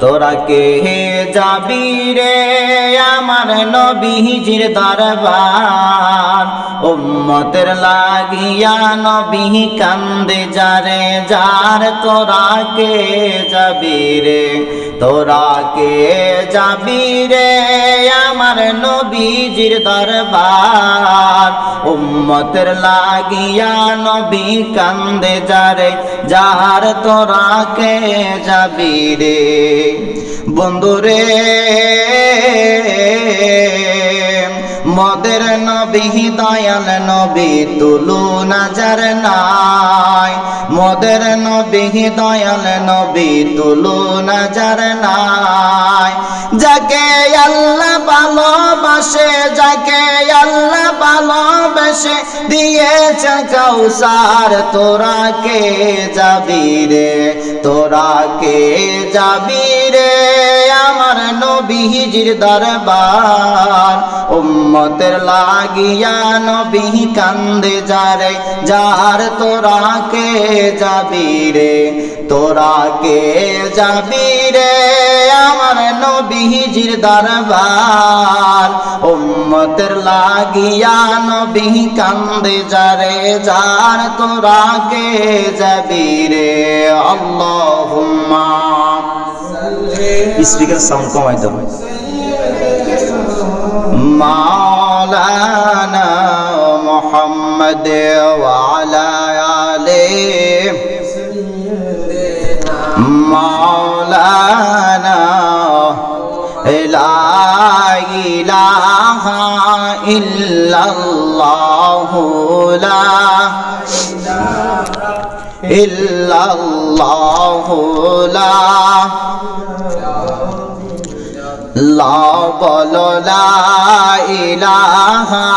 তোরা কে যাবি রে আমার নবীজির দরবার উম্মতের লাগিয়া নবী কান্দে যারে যার তোরা কে যাবি রে তোরা কে যাবি রে আমার নবীজির দরবার উম্মতের লাগিয়া নবী কান্দে যারে যার তোরা কে যাবি রে বন্ধুরে মদের নবী দয়াল নবী তুলু নজর নাই মদের নবী দয়াল নবী তুলু নজর নাই যাকে আল্লাহ ভালোবাসে যাকে আল্লাহ ভালোবাসে দিয়েছে কাউসার তোরা কে যাবি রে তোরা কে যাবি রে আমার নবীজির দরবার উম্মতের লাগিয়া নবী কান্দে যারে যার তোরা কে যাবি রে তোরা কে যাবি রে আমার নবীজির দরবার উম্মতের লাগিয়া নবী কান্দে যারে যার তোরা কে যাবি রে আল্লাহুম্মা স্পিকার সাউন্ড কমাই দাও মাওলানা মুহাম্মদ ওয়া আলা আলিহি মাওলানা লা ইলাহা ইল্লাল্লাহু লা ইল্লাল্লাহু লা লা বলো লা ইলাহা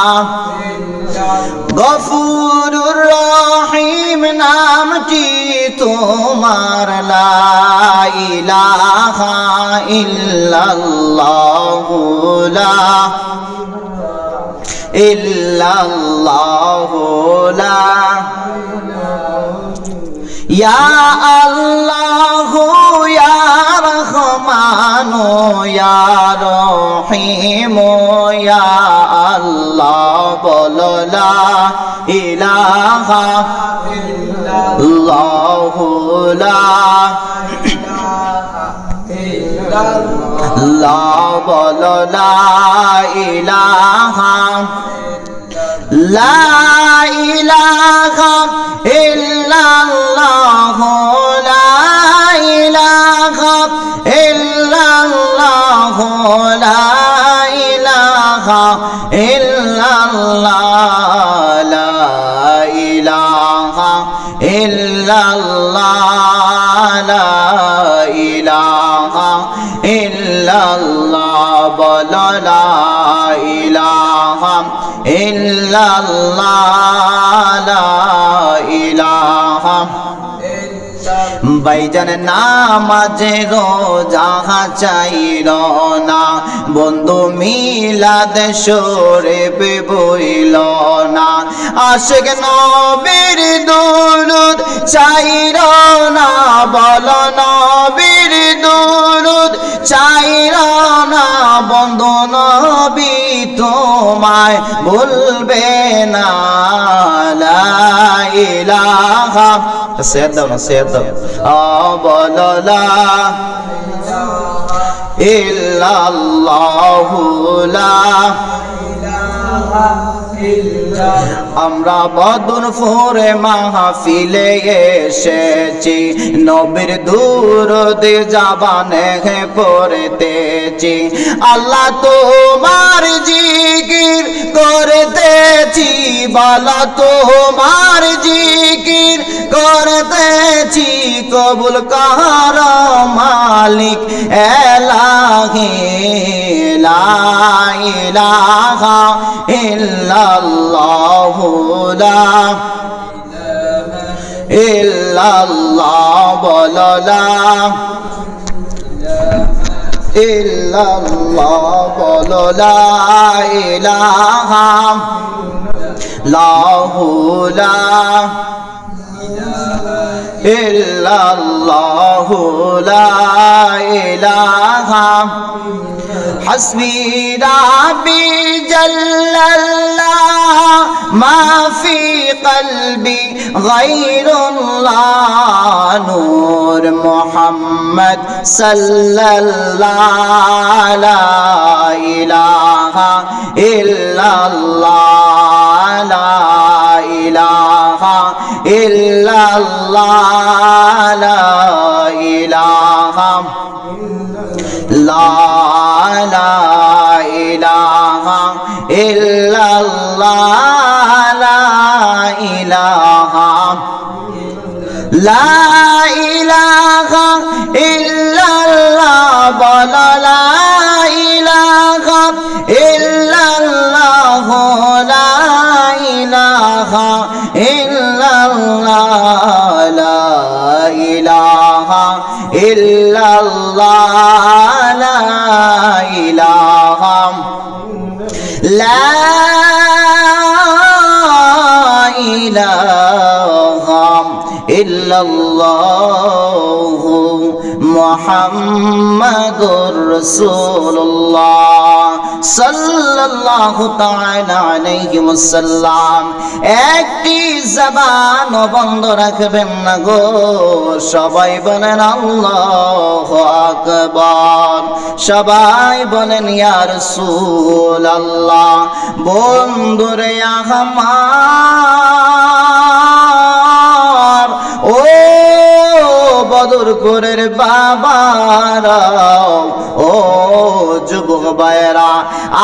গফুরুর রহিম নামটি তোমার লা ইলাহা ইল্লাল্লাহু লা ইল্লাল্লাহু লা ইয়া আল্লাহু ইয়া রহমানু ইয়া রহিমু ইয়া আল্লাহ বলো লা ইলাহা ইল্লাল্লাহু লা লা বলো লা ইলাহা লা ইলাহা ইল্লাল্লাহু লা ইলাহা ইল্লাল্লাহু লা ইলাহা ইল্লাল্লাহ লা ইলাহা ইল্লাল্লাহ লা ইলাহা ইল্লাল্লাহ বলো লা ইলাহা ইল্লাল্লাহ লা ইলাহা ভাইজান নামাজে রোজা চাইল না বন্ধু মিলাদ শরীফ বইল না আশিক নবীর দুরূদ চাইল না বল নবীর দুরূদ চাইল না বন্ধু নবী তোমায় ভুলবে না লা ইলাহা সেদ দাও না সেদ দাও বলো লা ইল্লাল্লাহু লা আমরা বদরপুরে মাহফিলে এসেছি নবীর দুরূদ জবানে পড়তেছি আল্লাহ তোমার জিকির করতেছি বলো তোমার জিকির করতেছি কবুল কর মালিক এলাহি লা ইলাহা ইল্লাল্লাহু লা ইল্লাল্লাহ বলো লা ইল্লাল্লাহ বলো লা ইলাহা লাহু লা ইল্লাল্লাহু লা ইলাহা হাসবি রাব্বি জাল্লাল্লাহ মা ফি কলবি গায়রুল্লাহ নূর মুহাম্মদ সাল্লাল্লাহু লা ইলাহা ইল্লাল্লাহ লা ইলাহা ইল্লাল্লাহ লা ইলাহা লা ইলাহা ইল্লাল্লাহ লা ইলাহা লা ইলাহা ইল্লাল্লাহ বলো লা ইলাহা ইল্লাল্লাহ লা ইলাহা ইল্লাল্লাহ লা ইলাহা ইল্লাল্লাহ লা ইলাহা লা ইলাহা ইল্লাল্লাহ মুহাম্মাদুর রাসূলুল্লাহ সাল্লাল্লাহু তাআলা আলাইহি ওয়াসাল্লাম। একটি জবান বন্ধ রাখবেন না গো, সবাই বলেন আল্লাহু আকবার, সবাই বলেন ইয়া রাসূলুল্লাহ। বন্ধুরে আমার ও বদরপুরের বাবারা, ও যুবক ভাইরা,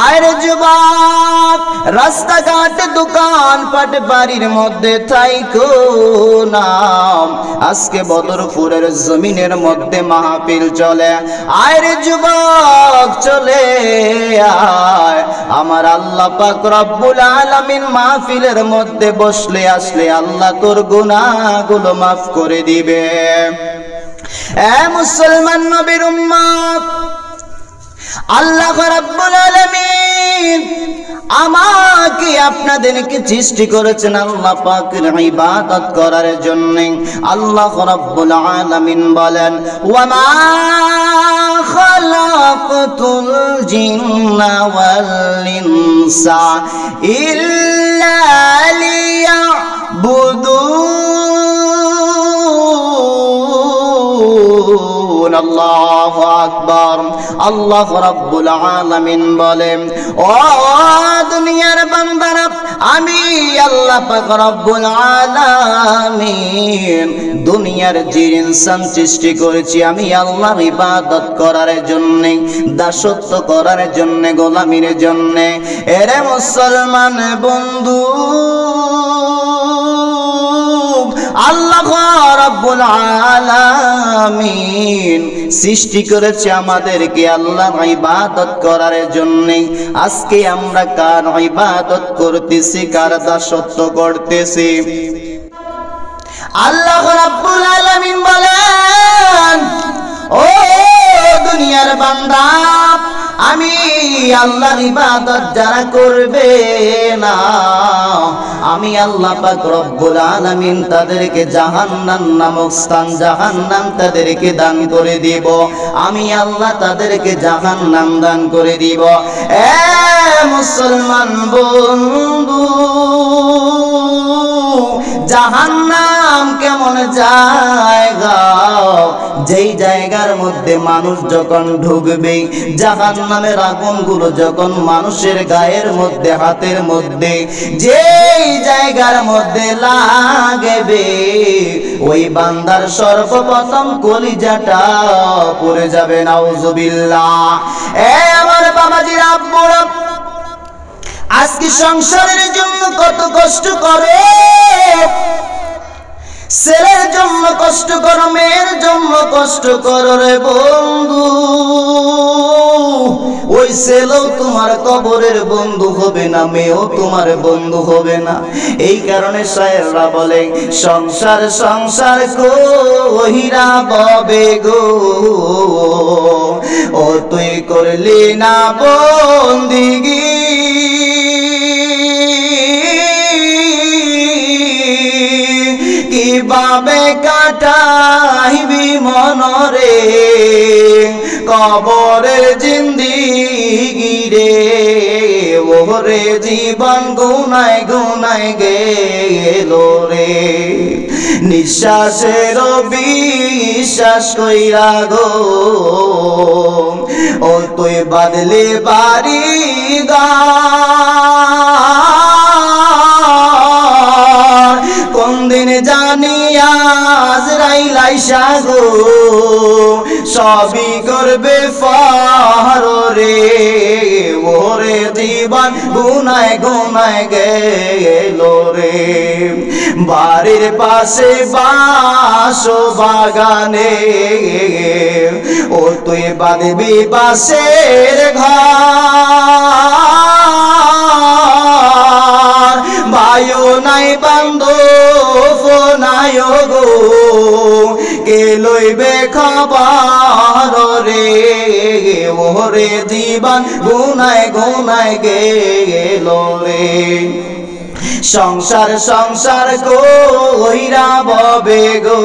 আর যুবক রাস্তাঘাট দোকান পাট বাড়ির মধ্যে থাইকো না, আজকে বদরপুরের জমিনের মধ্যে মাহফিল চলে। আর যুবক চলে আয়, আমার আল্লাহ পাক রব্বুল আলামিন মাহফিলের মধ্যে বসলে আসলে আল্লাহ তোর গুনাহগুলো মাফ করে দিবে। এ মুসলমান নবীর উম্মত, আল্লাহ রাব্বুল আলামিন আমাকে আপনাদেরকে সৃষ্টি করেছেন আল্লাহ পাকের ইবাদত করার জন্য। আল্লাহ রাব্বুল আলামিন বলেন ওয়া মা খালাকতুল জিন্না ওয়াল ইনসা ইল্লা লিয়াবুদুন। আল্লাহু আকবার। আল্লাহ রাব্বুল আলামিন বলেন ও দুনিয়ার বান্দারা, আমি আল্লাহ পাক রব্বুল আলামিন দুনিয়ার জিন ইনসান সৃষ্টি করেছি আমি আল্লাহর ইবাদত করার জন্য, দাসত্ব করার জন্য, গোলামির জন্য। এরে মুসলমান বন্ধু, আল্লাহ রাব্বুল আলামিন সৃষ্টি করেছে আমাদেরকে আল্লাহর ইবাদত করার জন্য। আজকে আমরা কার ইবাদত করতেছি, কার দাসত্ব করতেছি? আল্লাহ রাব্বুল আলামিন বলেন ও দুনিয়ার বান্দা, আমি আল্লাহর ইবাদত যারা করবে না, আমি আল্লাহ পাক রব্বুল আলামিন তাদেরকে জাহান্নাম নামক স্থান, জাহান্নাম তাদেরকে দান করে দিব। আমি আল্লাহ তাদেরকে জাহান্নাম দান করে দিব। এ মুসলমান বন্ধু, জাহান্নাম কেমন জায়গা, যেই জায়গার মধ্যে মানুষ যখন ঢুকবে, জাহান্নামের আগুনগুলো যখন মানুষের গায়ের মধ্যে, হাতের মধ্যে, যেই জায়গার মধ্যে লাগবে, ওই বান্দার সর্বপ্রথম কলিজাটা পড়ে যাবে। নাউজুবিল্লাহ। এ আমার বাবাজির আব্বুরা, আজকে সংসারের জন্য কত কষ্ট করে, ছেলের জন্য কষ্ট করো, মেয়ের জন্য কষ্ট করো রে বন্ধু। ওই ছেলেও তোমার কবরের বন্ধু হবে না, মেয়েও তোমার বন্ধু হবে না। এই কারণে শায়েররা বলে সংসার সংসার কহিরা ববে গো, ও তুই করলি না বন্দিগি, কি কিভাবে কাটাইবি মনরে কবরের জিন্দেগি রে ওরে জীবন গুনায় গুনায় গেল রে নিঃশ্বাসের বিশ্বাস কইরা গো ও তুই বাদলে বাড়ি গা কোন দিন জানি আজরাইল আইসা গো সবই করবে ফার রে ওরে জীবন গুনায় গুনায় গেল রে বাড়ির পাশে বাসো বাগানে ও তুই বাঁধবি বাসের ঘর বায়ু নাই বান্ধব নাই গো কে লইবে খবর রে ওরে জীবন গুনায় গুনায় গেল রে সংসার সংসার কইরা ববে গো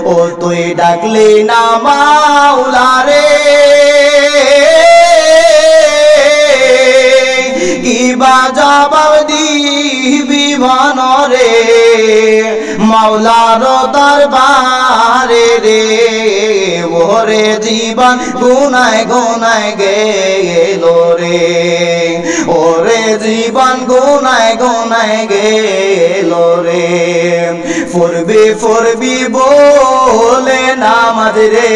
ও তুই ডাকলি না মাওলা রে কিবা জবাব দিবি মনরে মাওলার দরবারে রে ওরে জীবন গুনায় গুনায় গেল রে ওরে জীবন গুনায় গুনায় গেল রে ফুরবি ফুরবি বলে নামাজ রে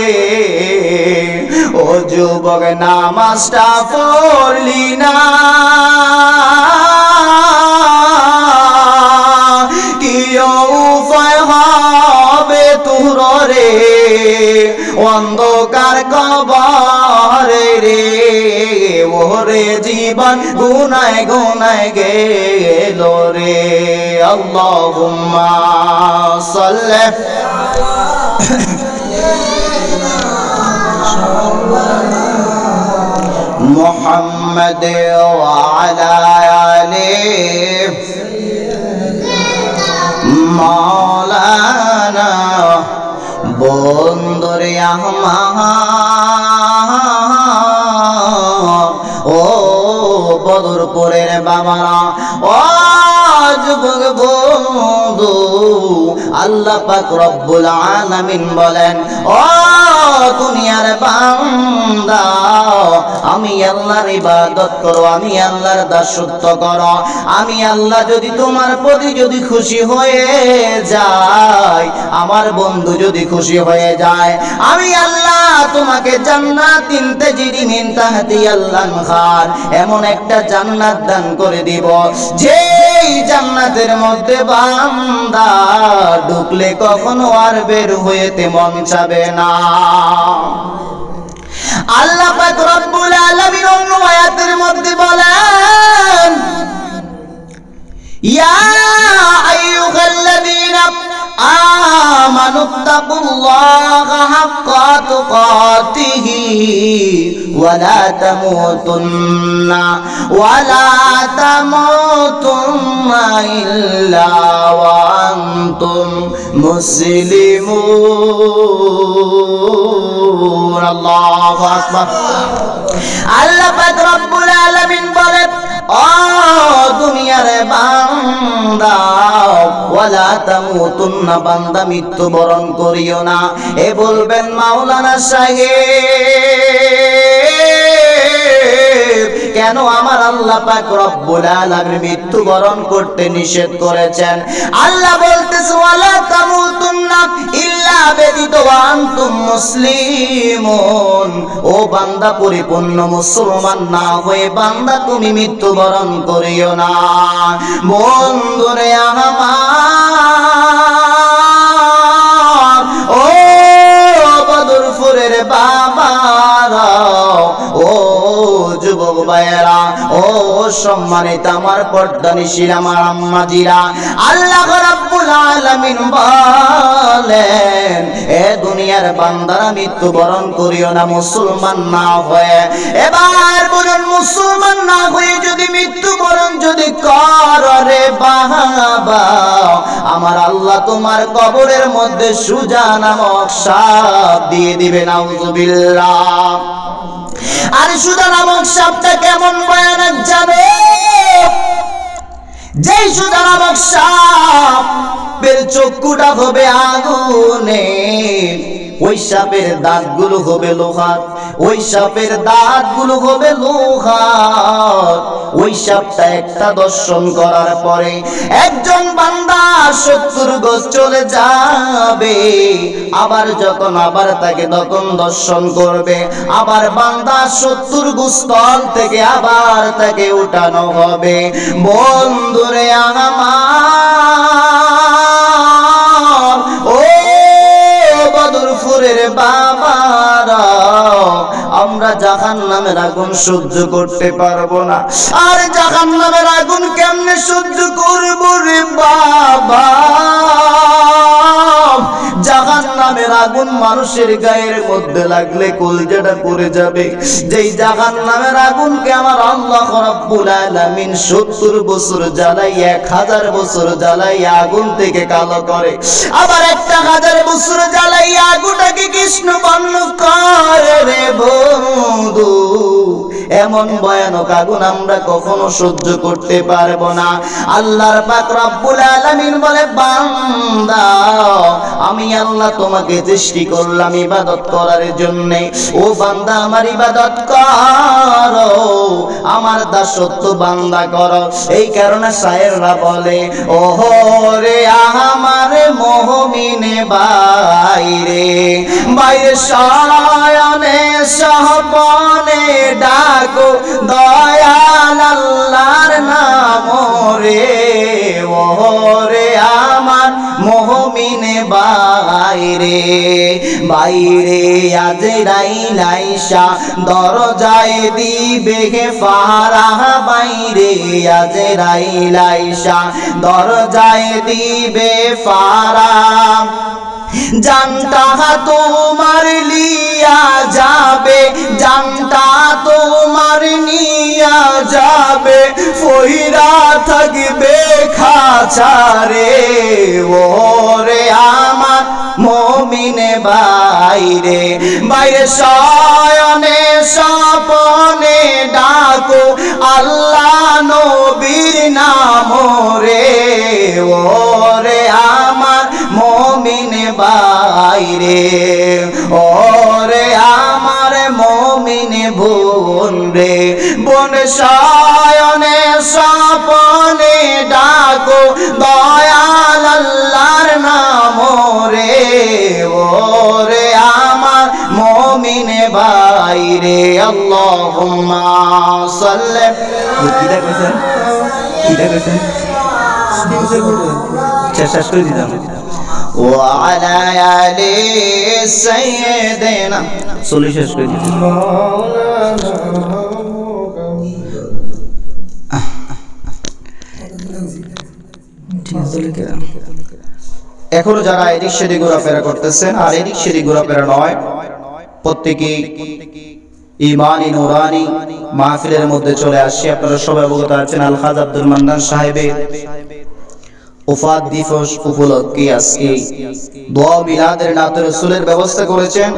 ও যুবক নামাজটা পড়লি না কি উপায় হবে তোর রে অন্ধকার কবরে রে ওরে জীবন গুনায় গুনায় গেল রে আল্লাহুম্মা সাল্লি মুহাম্মদ ওয়া আলা আলিহি মাওলানা বন্দরে ও বদরপুরের বাবারা ও যুবক বন্ধু আল্লাহ পাক রব্বুল আলামিন বলেন ও দুনিয়ার বান্দা আমি আল্লাহর ইবাদত করো আমি আল্লাহর দাসত্ব করো আমি আল্লাহ যদি তোমার প্রতি যদি খুশি হয়ে যায় আমার বন্ধু যদি খুশি হয়ে যায় আমি আল্লাহ তোমাকে জান্নাতিন তাজরি মিন তাহতিহাল আনহার এমন একটা জান্নাত দান করে দিব যেই জান্নাতের মধ্যে বান্দা ঢুকলে কখনো আর বের হইতে মন চাবে না আল্লাহ পাক রব্বুল আলামিন অন্য আয়াতের মধ্যে বলেন ইয়া আইয়ুহাল্লাযীনা আমানুত্তাকুল্লাহা হাক্কা তুকাতিহি ওয়া লা তামুতুন্না ইল্লা ওয়া আনতুম মুসলিমুন আল্লাহু আকবার আল্লাহ পাক রব্বুল আলামিন বলেন ও দুনিয়ার বান্দা ওয়ালা তামুতুন্না বান্দা মৃত্যুবরণ করিও না এ বলবেন মাওলানা সাহেব কেন আমার আল্লাহ পাক রব্বুল আলামিন মৃত্যুবরণ করতে নিষেধ করেছেন আল্লাহ বলতেছে ওয়ালা তামুতুন্না ইল্লা ব্যতীত ওয়া আনতুম মুসলিমুন ও বান্দা পরিপূর্ণ মুসলমান না হয়ে বান্দা তুমি মৃত্যুবরণ করিও না বন্ধুরে আমার ও বদরপুরের বাবারা ও যুবক ভাইয়েরা, ও সম্মানিত আমার পর্দানিশীল আমার আম্মাজিরা, আল্লাহ রাব্বুল আলামিন বলেন, এ দুনিয়ার বান্দারা মৃত্যুবরণ করিও না মুসলমান না হয়ে। এবার বলুন, মুসলমান না হয়ে যদি মৃত্যুবরণ যদি করে বাবা, আমার আল্লাহ তোমার কবরের মধ্যে সুজা নামক সাপ দিয়ে দিবে, নাউযুবিল্লাহ। আর সুজা নামক সাপটা কেমন ভয়ানক জানো? যেই সুজা নামক সাপের চক্ষুটা হবে আগুনে, ওই সাপের দাঁতগুলো হবে লোহার, ওই সাপের দাঁতগুলো হবে লোহার। ওই সাপটা একটা দর্শন করার পরে একজন বান্দা 70 গজ চলে যাবে। আবার যখন আবার তাকে তখন দর্শন করবে, আবার বান্দা 70 গজ তল থেকে আবার তাকে উঠানো হবে। বন্ধুরে আমার, ও বদরপুরের বাবারা, আমরা জাহান্নামের আগুন সহ্য করতে পারবো না। আর জাহান্নামের আগুন কেমনে সহ্য করবো রে বাবা? জাহান্নামের আগুন মানুষের গায়ের মধ্যে লাগলে কলিজাটা পুড়ে যাবে। যেই জাহান্নামের আগুনকে আমার আল্লাহ রাব্বুল আলামিন 70 বছর জ্বালাই, 1000 বছর জ্বালাই আগুন থেকে কালো করে, আবার 1000 বছর জ্বালাই আগুনটাকে কৃষ্ণ বর্ণ করে রে বন্ধু। এমন ভয়ানক আগুন আমরা কখনো সহ্য করতে পারবো না। আল্লাহর পাক রব্বুল আলামিন বলে, বান্দা আমি আল্লাহ তোমাকে সৃষ্টি করলাম ইবাদত করার জন্য। ও বান্দা আমার ইবাদত করো, আমার দাসত্ব বান্দা করো। এই কারণে শায়েররা বলে, ওহো রে আমার মুমিনে বাইরে বাইরে শয়নে সহপনে ডাকো দয়াল আল্লাহর নাম রে। ওহো রে আমার মুমিনে বাইরে বাইরে আজরাইল আইসা দরজায় দিবে ফারা, বাইরে আজরাইল আইসা দরজায় দিবে ফারা। জানটা তোমার লিয়া যাবে, জানটা তোমার নিয়া যাবে, ফইরা থাকবে খাঁচারে। ওরে আমার মুমিনে বাইরে বাইরে শয়নে স্বপনে ডাকো আল্লাহ নবীর নাম রে। ওরে আমার মুমিনে বাইরে, ওরে আমার মুমিনে বোন রে, বোন শয়নে স্বপনে ডাকো দয়াল আল্লাহর নাম রে। ওরে আমার মুমিনে বাইরে। আল্লাহুম্মা সাল্লি, কিটা কইছেন কিটা কইছেন শেষ করে দিলাম। وعلى آل سيدنا صلي শেষ করে দিলাম। এখনো যারা এদিক সেদিক ঘোরাফেরা করতেছেন, আর এদিক সেদিক ঘোরাফেরা নয়, প্রত্যেকেই ইমানি নুরানি মাহফিলের মধ্যে চলে আসছি। আপনারা সবাই অবগত আছেন আল খাজ আব্দুল মান্নান সাহেবের ওফাত দিবস উপলক্ষে আজকে দোয়া মিলাদের নাতে রাসূলের ব্যবস্থা করেছেন।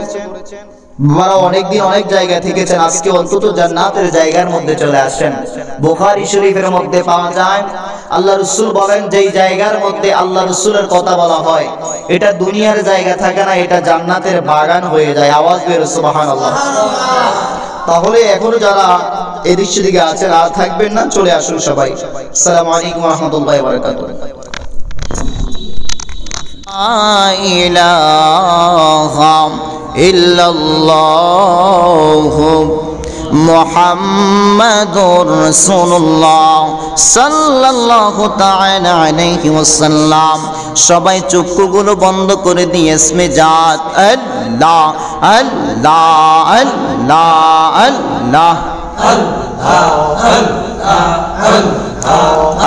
বাবারা অনেকদিন অনেক জায়গা থেকেছেন, আজকে অন্তত জান্নাতের জায়গার মধ্যে চলে আসেন। বুখারী শরীফের মধ্যে পাওয়া যায় আল্লাহ রাসূল বলেন, যেই জায়গার মধ্যে আল্লাহ রাসূলের কথা বলা হয় এটা দুনিয়ার জায়গা থাকে না, এটা জান্নাতের বাগান হয়ে যায়। আওয়াজ বের সুবহানাল্লাহ। তাহলে এখনো যারা এদিক সেদিকে আছেন আর থাকবেন না, চলে আসুন সবাই। আসসালামু আলাইকুম ওয়া রাহমাতুল্লাহি ওয়া বারাকাতুহু। ইলাহা ইল্লাল্লাহু মুহাম্মাদুর রাসূলুল্লাহ সাল্লাল্লাহু তাআলা আলাইহি ওয়াসাল্লাম। সবাই চক্ষুগুলো বন্ধ করে দিয়ে ইসমে জাত আল্লাহ আল্লাহ আল্লাহ আল্লাহ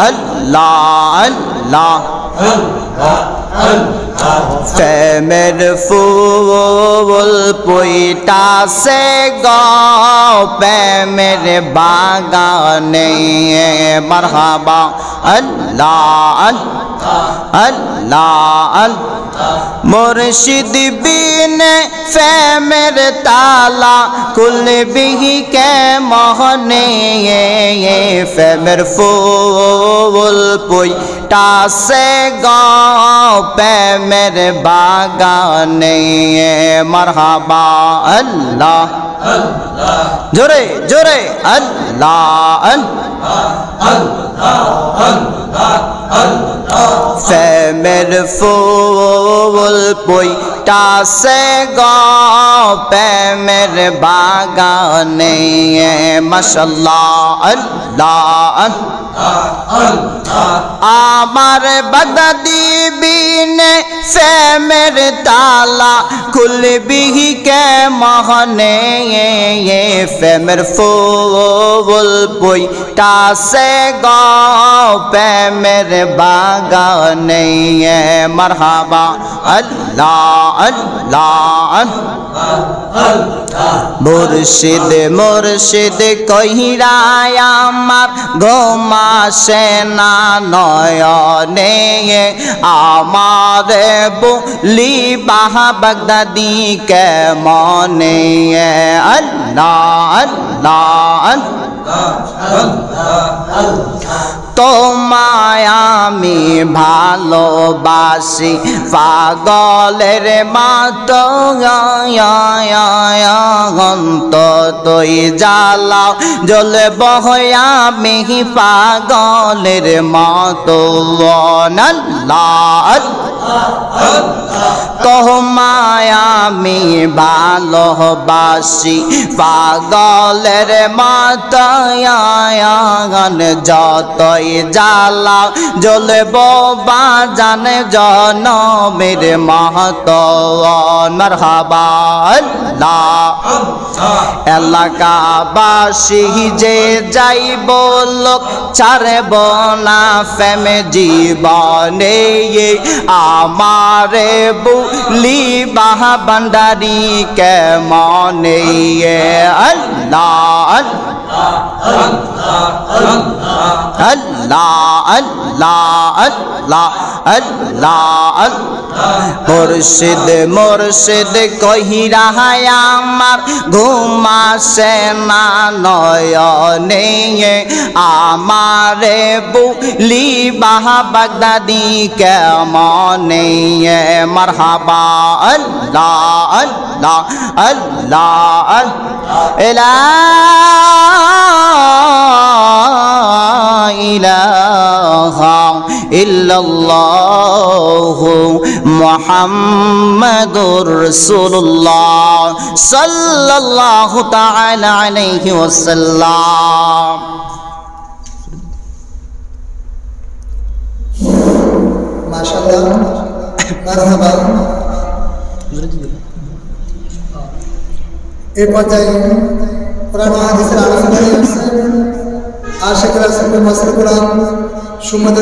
আল্লাহ প্রেমের ফুল পুইটাছে গো প্রেমের বাগানে মারহাবা আল্লাহ আল্লাহ মুর্শিদ বিনে প্রেমের তালা খুলবি কে মোহনে প্রেমের ফুল পুইটাছে গো প্রেমের বাগানে মারহাবা আল্লাহ জোরে জোরে আল্লাহ প্রেমের ফুল পুইটাছে গো প্রেমের বাগানে মাশাআল্লাহ আল্লাহ আমার বাগদাদি বিনে প্রেমের তালা খুলবি কে মোহনে প্রেমের ফুল পুইটাছে গো প্রেমের বাগানে মারহাবা আল্লাহ আল্লাহ মুর্শিদ মুর্শিদ কহিরা আমার ঘুমাসে না নয়নে আমারে বলি বাহা বাগদাদি কে মনে আল্লাহ আল্লাহ তোমায় আমি ভালোবাসি পাগলের মতো তুই জ্বালাও জ্বলব আমি পাগলের মতো আল্লাহ তোমায় আমি ভালোবাসি পাগলের মতো যতই জ্বালাও জ্বলব বাজান জনমের মাহাতো মারহাবা আল্লাহ এলাকাবাসী যে যাইব লোক ছাড়ব না প্রেম জীবনে আমারে বুলি বাহা ভান্ডারি কে মনে আল্লাহ আল্লাহ আল্লাহ আল্লাহ আল্লাহ মুর্শিদ মুর্শিদ কহিরা আমার ঘুমাসে না নয়নে আমারে বুলি বাহা বাগদাদি কে মনে মারহাবা আল্লাহ আল্লাহ আল্লাহ লা ইলাহা ইল্লাল্লাহু মুহাম্মাদুর রাসূলুল্লাহ সাল্লাল্লাহু তাআলা আলাইহি ওয়াসাল্লাম। মাশাআল্লাহ মারহাবা। এই পর্যায়ে কোরআন ও হাদিসের আলোচনা হচ্ছে আশিক রাসূল মাসুদ কোরআন সুমদ